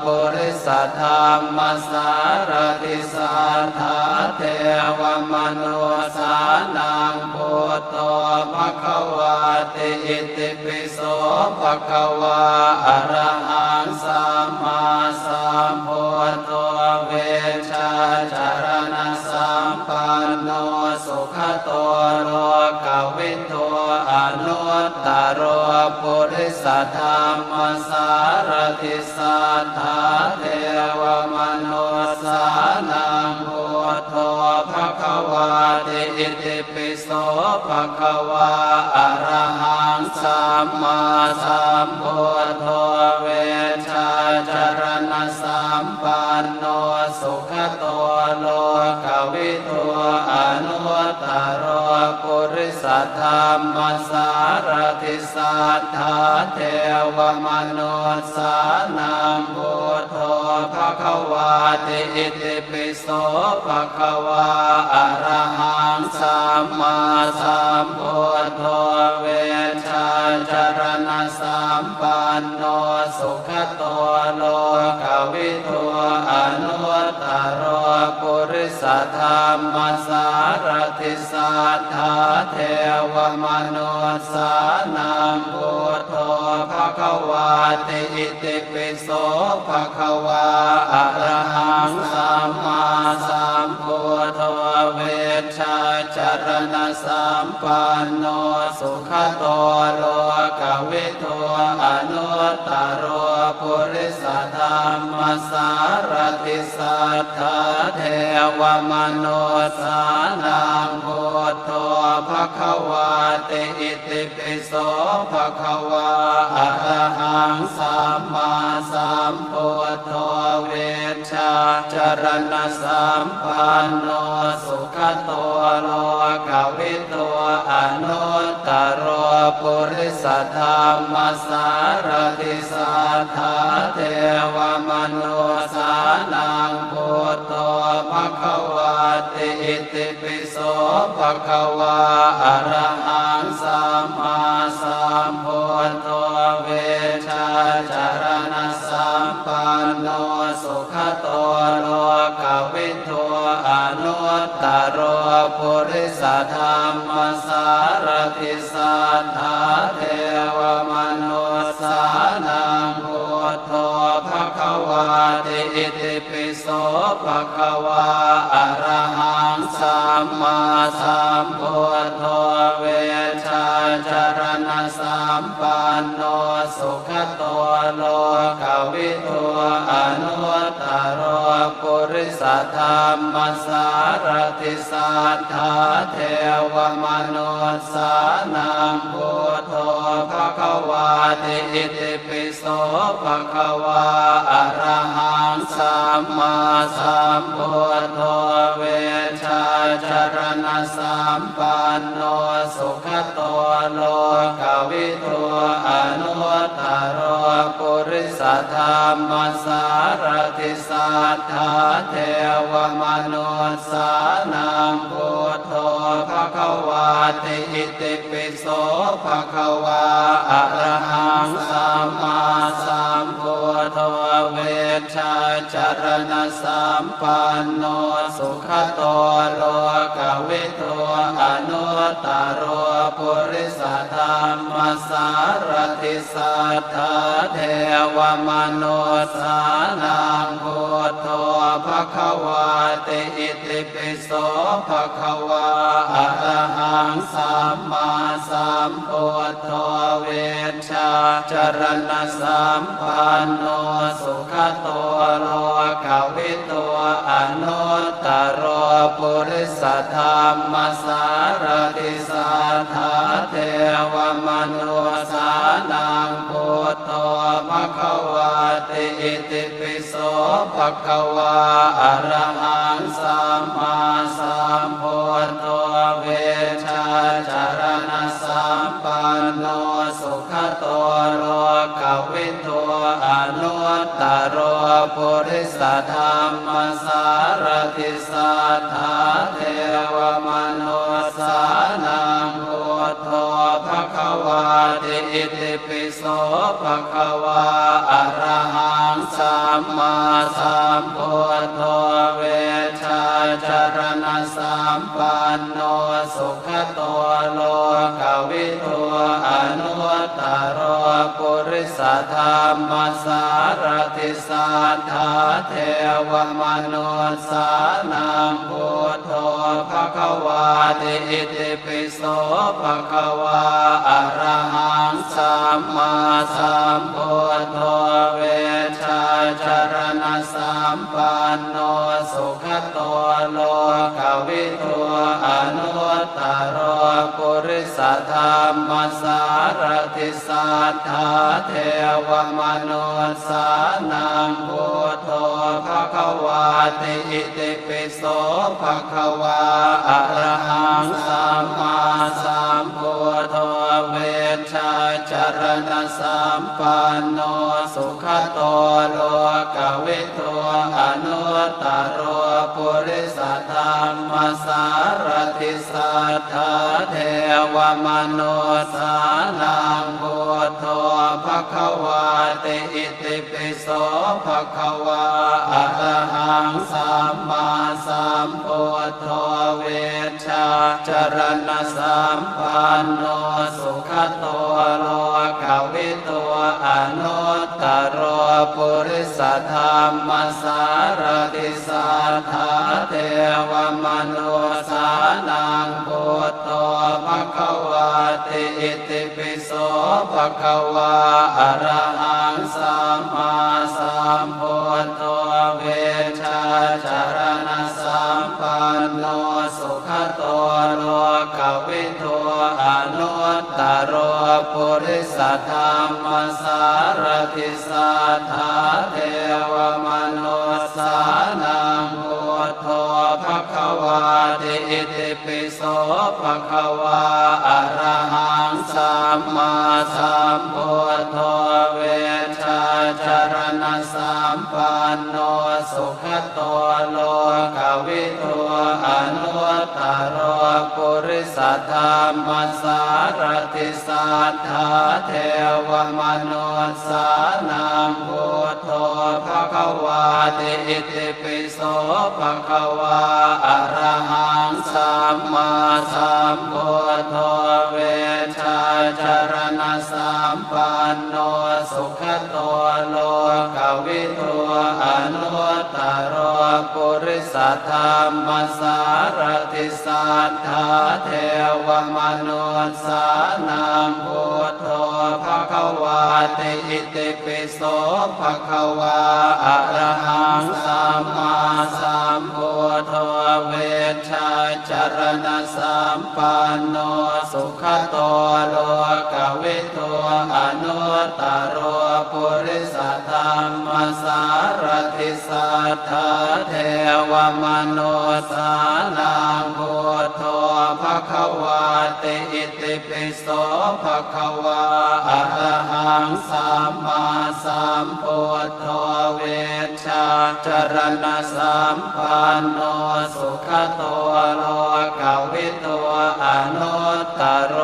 ปุริสธรรมสารติสัทธาเทวมนุสสานังพุทโธภควาติอิติปิโสภควาอะระหังสัมมาสัมพุทโธเวชชาจารณะสัมปันโนสุขโตโลกวิทูอนุตตรปุริสธรรมสารติสัทธาเทวมนุสสานังพุทโธภควาติอิติปิโสภควาอะระหังสัมมาสัมพุทโธเวชชาจารณะสัมปันโนสุขโตโลกวิทูอนุตตรปุริสธรรมสารติสัทธาเทวมนุสสานังพุทโธภควาติอิติปิโสภควาอะระหังสัมมาสัมพุทโธเวชชาจารณะสัมปันโนสุขโตโลกวิทูอนุตตรปุริสธรรมสารติสัทธาเทวมนุสสานังพุทโธภควาติอิติปิโสภควาอะระหังสัมมาสัมพุทโธเวชชาจารณะสัมปันโนสุขโตโลกวิทูอนุตตรปุริสธรรมสารติสัทธาเทวมนุสสานังพุทโธภควาติอิติปิโสภควาอะระหังสัมมาสัมพุทโธเวชชาจารณะสัมปันโนสุขโตโลกวิทูอนุตตรปุริสธรรมสารติสัทธาเทวมนุสสานังพุทโธภควาติอิติปิโสภควาอะระหังสัมมาสัมพุทโธเวชชาจารณะสัมปันโนสุขโตโลกวิทูอนุตตรปุริสธรรมสารติสัทธาเทวมนุสสานังพุทโธภควาติอิติปิโสภควาอะระหังสัมมาสัมพุทโธเวชชาจารณะสัมปันโนสุขโตโลกวิทูอนุตตรปุริสธรรมสารติสัทธาเทวมนุสสานังพุทโธภควาติอิติปิโสภควาอะระหังสัมมาสัมพุทโธเวชชาจารณะสัมปันโนสุขโตโลกวิทูอนุตตรปุริสธรรมสารติสัทธาเทวมนุสสานังพุทโธภควาติอิติปิโสภควาอะระหังสัมมาสัมพุทโธเวช ชชาจารณสัมปันโนสุขโตโลกวิทูอนุตตรโรปุริสธรรมสารติสัทธาเทวมนุสสานังพุทโธภควาติอิติปิโสภควาอะระหังสัมมาสัมพุทโธเวชชาจารณสัมปันโนสุขโตโลกวิทูอนุตตรโรปุริสธรรมสารติสัทธาเทวมนุสสานังพุทโธภควาติอิติปิโสภควาอะระหังสัมมาสัมพุทโธเวชชาจารณสัมปันโนสุขโตโลกวิทูอนุตตรโรปุริสธรรมสารติสัทธาเทวมนุสสานังพุทโธภควาติอิติปิโสภควาอะระหังสัมมาสัมพุทโธเวชชาจารณสัมปันโนสุขโตโลกวิทูอนุตตรโรปุริสธรรมสารติสัทธาเทวมนุสสานังพุทโธภควาติอิติปิโสภควาอะระหังสัมมาสัมพุทโธเวชชาจารณสัมปันโนสุขโตโลกวิทูอนุตตรโรปุริสธรรมสารติสัทธาเทวมนุสสานังพุทโธภควาติอิติปิโสภควาอะระหังสัมมาสัมพุทโธเวชชาจารณสัมปันโนสุขโตโลกวิทูอนุตตรโรปุริสธรรมสารติสัทธาเทวมนุสสานังพุทโธภควาติอิติปิโสภควาอะระหังสัมมาสัมพุทโธเวชชาจารณสัมปันโนสุขโตโลกวิทูอนุตตรโรปุริสธรรมสารติสัทธาเทวมนุสสานังพุทโธภควาติอิติปิโสภควาอะระหังสัมมาสัมพุทโธเวชชาจารณสัมปันโนสุขโตโลกวิทูอนุตตรโรปุริสธรรมสารติสัทธาเทวมนุสสานังพุทโธภควาติอิติปิโสภควาอะระหังสัมมาสัมพุทโธเวชชาจารณสัมปันโนสุขโตโลกวิทูอนุตตรโรปุริสธรรมสารติสัทธาเทวมนุสสานังพุทโธภควาติอิติปิโสภควาอะระหังสัมมาสัมพุทโธเวชชาจารณสัมปันโนสุขโตโลกวิทูอนุตตรโรปุริสธรรมสารติสัทธาเทวมนุสสานังพุทโธภควาติอิติปิโสภควาอะระหังสัมมาสัมพุทโธเวชชาจารณสัมปันโนสุขโตโลกวิทูอนุตตรโรปุริสธรรมสารติสัทธาเทวมนุสสานังพุทโธภควาติอิติปิโสภควาอะระหังสัมมาสัมพุทโธเวชชาจารณสัมปันโนสุขโตโลกวิทูอนุตตรโร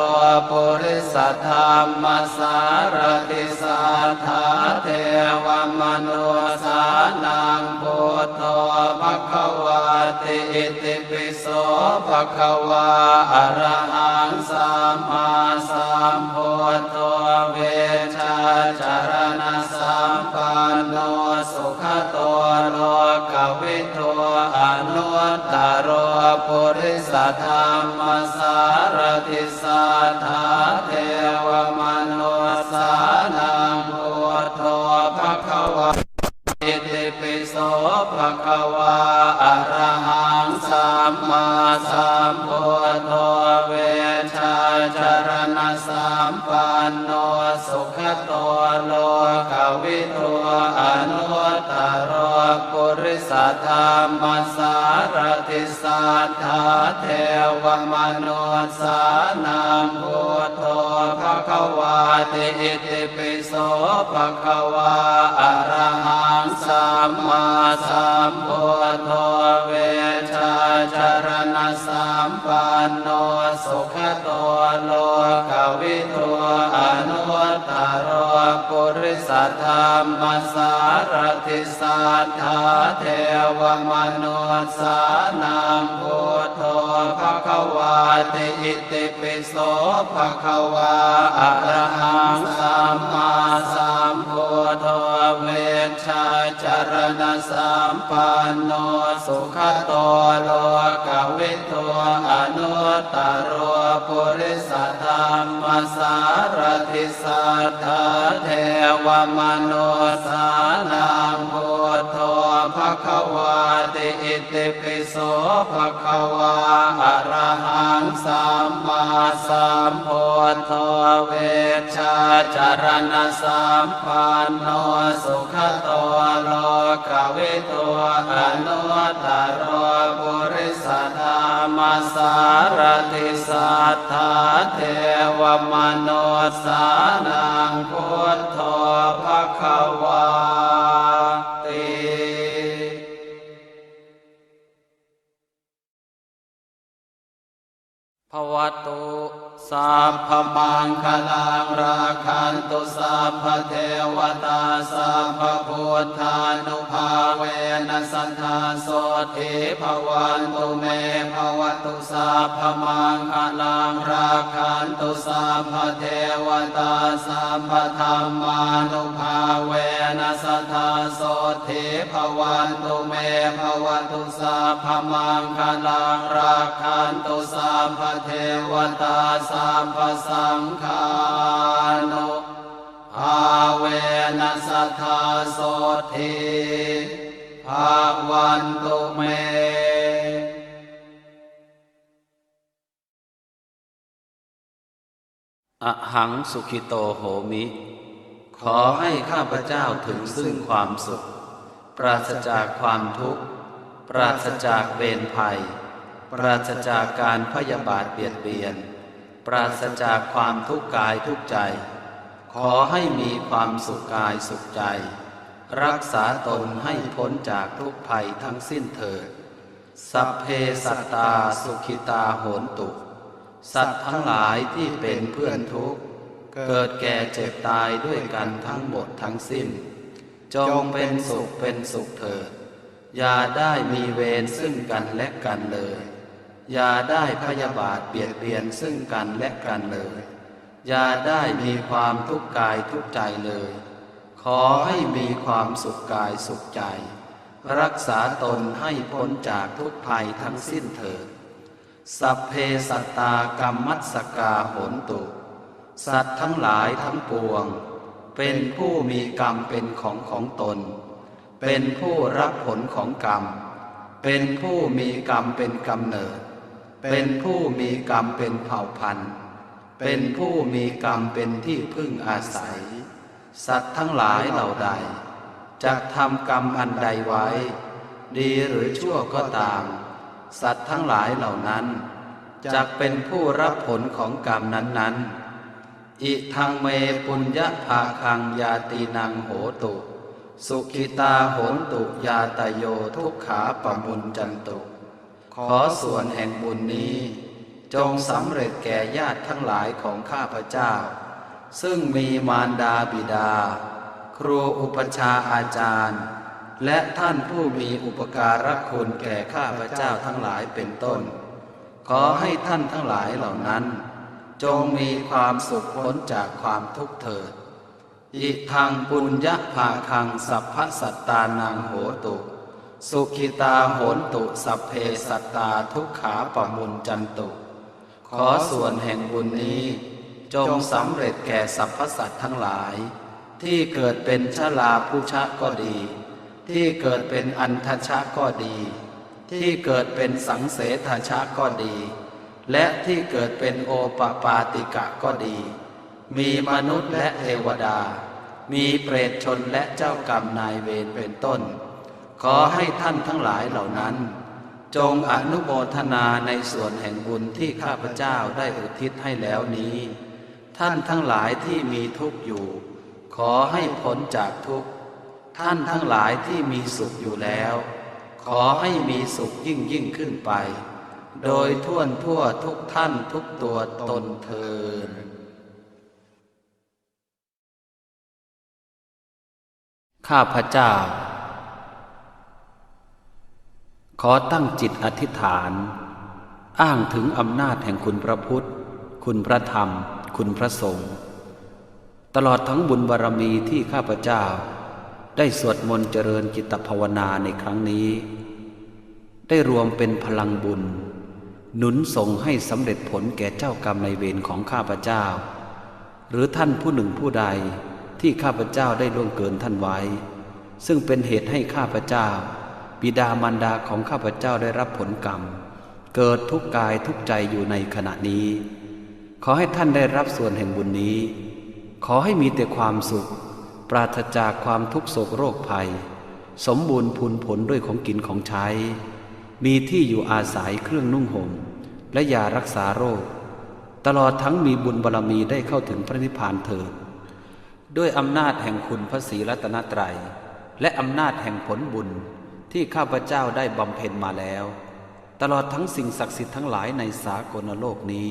ปุริสธรรมสารติสัทธาเทวมนุสสา ติอิติปิโสภะคะวาอะระหังสัมมาสัมพุทโธเวชชาจารณะสัมปันโนสุขโตโลกวิทูอนุตตรโรปุริสธรรมสารติสัทธาเทวมนุสสานังพุทโธภะคะวาอิติปิโสภะคะวาอะระหังสัมมาสัมพุทโธเวชชาจารณะสัมปันโนสุขโตโลกวิทูอนุตตรโรปุริสธรรมสารติสัทธาเทวมนุสสานังพุทโธภะคะวาติอิติปิโสภะคะวาอะระหังสัมมาสัมพุทโธเวชชาจารณะสัมปันโนสุขโตโลกวิทูอนุตตรโรปุริสธรรมสารติสัทธาเทวมนุสสานังพุทโธภะคะวาติอิติปิโสภะคะวาอะระหังสัมมาสัมพุทโธเวชชาจารณะสัมปันโนสุขโตโลกวิทูอนุตตรโรปุริสธรรมสารติสัทธาเทวมนุสสานังพุทโธภะคะวาติอิติปิโสภะคะวาอะระหังสัมมาสัมพุทโธเวชชาจารณะสัมปันโนสุขโตโลกวิทูอนุตตรโรปุริสธรรมสารติสัทธาเทวมนุสสานังพุทโธภะคะวาติภวตุสัพพมังคลังราคันตุสัพพเทวตาสัพพพุทธานุภาเวนัสทธาโสติภวันตุเมภวตุสัพพมังคลังราคันตุสัพพเทวตาสัพพธรรมานุภาเวนัสทธาโสติภวันตุเมภวตุสัพพมังคลังราคันตุสัพพเทวตาสัพพสังฆานุภาเวนัสทธาโสติภวันตุเมอหังสุขิโตโหมิขอให้ข้าพเจ้าถึงซึ่งความสุขปราศจากความทุกข์ปราศจากเวรภัยปราศจากการพยาบาทเบียดเบียนปราศจากความทุกข์กายทุกข์ใจขอให้มีความสุขกายสุขใจรักษาตนให้พ้นจากทุกภัยทั้งสิ้นเถิดสัพเพสัตตาสุขิตาโหนตุสัตว์ทั้งหลายที่เป็นเพื่อนทุกข์เกิดแก่เจ็บตายด้วยกันทั้งหมดทั้งสิ้นจงเป็นสุขเถิดอย่าได้มีเวรซึ่งกันและกันเลยอย่าได้พยาบาทเบียดเบียนซึ่งกันและกันเลยอย่าได้มีความทุกข์กายทุกข์ใจเลยขอให้มีความสุขกายสุขใจรักษาตนให้พ้นจากทุกภัยทั้งสิ้นเถิดสัพเพสัตตากรรมัสสกาโหนตุสัตว์ทั้งหลายทั้งปวงเป็นผู้มีกรรมเป็นของตนเป็นผู้รับผลของกรรมเป็นผู้มีกรรมเป็นกำเนิดเป็นผู้มีกรรมเป็นเผ่าพันธุ์เป็นผู้มีกรรมเป็นที่พึ่งอาศัยสัตว์ทั้งหลายเหล่าใดจะทำกรรมอันใดไว้ดีหรือชั่วก็ตามสัตว์ทั้งหลายเหล่านั้นจะเป็นผู้รับผลของกรรมนั้นๆอิทังเมปุญญภาคังยาตีนังโหตุสุขิตาโหนตุยาตโยทุกขาปมุญจันตุขอส่วนแห่งบุญนี้จงสำเร็จแก่ญาติทั้งหลายของข้าพเจ้าซึ่งมีมารดาบิดาครูอุปชฌาย์อาจารย์ และท่านผู้มีอุปการะคุณแก่ข้าพเจ้าทั้งหลายเป็นต้นขอให้ท่านทั้งหลายเหล่านั้นจงมีความสุขพ้นจากความทุกข์เถิดอิทังปุญญภาคังสัพพสัตตานังโหตุสุขิตาโหนตุสัพเพสัตตาทุกขาปมุญจันตุขอส่วนแห่งบุญนี้จงสำเร็จแก่สรรพสัตว์ทั้งหลายที่เกิดเป็นชลาภุชะก็ดีที่เกิดเป็นอันทชะก็ดีที่เกิดเป็นสังเสทชะก็ดีและที่เกิดเป็นโอปปาติกะก็ดีมีมนุษย์และเทวดามีเปรตชนและเจ้ากรรมนายเวรเป็นต้นขอให้ท่านทั้งหลายเหล่านั้นจงอนุโมทนาในส่วนแห่งบุญที่ข้าพเจ้าได้อุทิศให้แล้วนี้ท่านทั้งหลายที่มีทุกข์อยู่ขอให้พ้นจากทุกข์ท่านทั้งหลายที่มีสุขอยู่แล้วขอให้มีสุขยิ่งขึ้นไปโดยทั่วทุกท่านทุกตัวตนเทินข้าพเจ้าขอตั้งจิตอธิษฐานอ้างถึงอำนาจแห่งคุณพระพุทธคุณพระธรรมคุณพระสงฆ์ตลอดทั้งบุญบารมีที่ข้าพเจ้าได้สวดมนต์เจริญจิตภาวนาในครั้งนี้ได้รวมเป็นพลังบุญหนุนส่งให้สำเร็จผลแก่เจ้ากรรมนายเวรของข้าพเจ้าหรือท่านผู้หนึ่งผู้ใดที่ข้าพเจ้าได้ล่วงเกินท่านไว้ซึ่งเป็นเหตุให้ข้าพเจ้าบิดามารดาของข้าพเจ้าได้รับผลกรรมเกิดทุกข์กายทุกข์ใจอยู่ในขณะนี้ขอให้ท่านได้รับส่วนแห่งบุญนี้ขอให้มีแต่ความสุขปราศจากความทุกข์โศกโรคภัยสมบูรณ์พูนผลด้วยของกินของใช้มีที่อยู่อาศัยเครื่องนุ่งห่มและยารักษาโรคตลอดทั้งมีบุญบารมีได้เข้าถึงพระนิพพานเถิดด้วยอำนาจแห่งคุณพระศรีรัตนตรัยและอำนาจแห่งผลบุญที่ข้าพเจ้าได้บำเพ็ญมาแล้วตลอดทั้งสิ่งศักดิ์สิทธิ์ทั้งหลายในสากลโลกนี้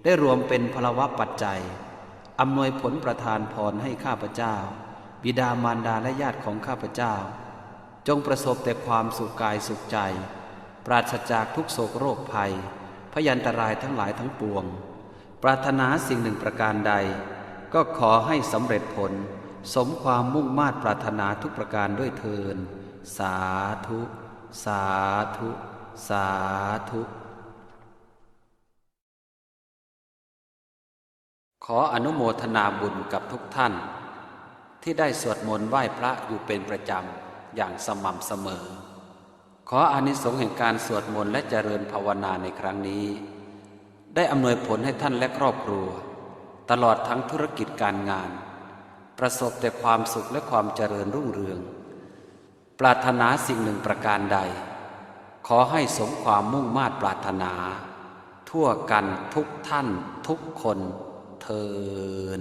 ได้รวมเป็นพลวะปัจจัยอำนวยผลประทานพรให้ข้าพเจ้าบิดามารดาและญาติของข้าพเจ้าจงประสบแต่ความสุขกายสุขใจปราศจากทุกโศกโรคภัยพยันตรายทั้งหลายทั้งปวงปรารถนาสิ่งหนึ่งประการใดก็ขอให้สำเร็จผลสมความมุ่งมา่ปรารถนาทุกประการด้วยเทินสาธุสาธุสาธุขออนุโมทนาบุญกับทุกท่านที่ได้สวดมนต์ไหว้พระอยู่เป็นประจำอย่างสม่ำเสมอขออานิสงส์แห่งการสวดมนต์และเจริญภาวนาในครั้งนี้ได้อำนวยผลให้ท่านและครอบครัวตลอดทั้งธุรกิจการงานประสบแต่ความสุขและความเจริญรุ่งเรืองปรารถนาสิ่งหนึ่งประการใดขอให้สมความมุ่งมา่ปรารถนาทั่วกันทุกท่านทุกคนเทอญ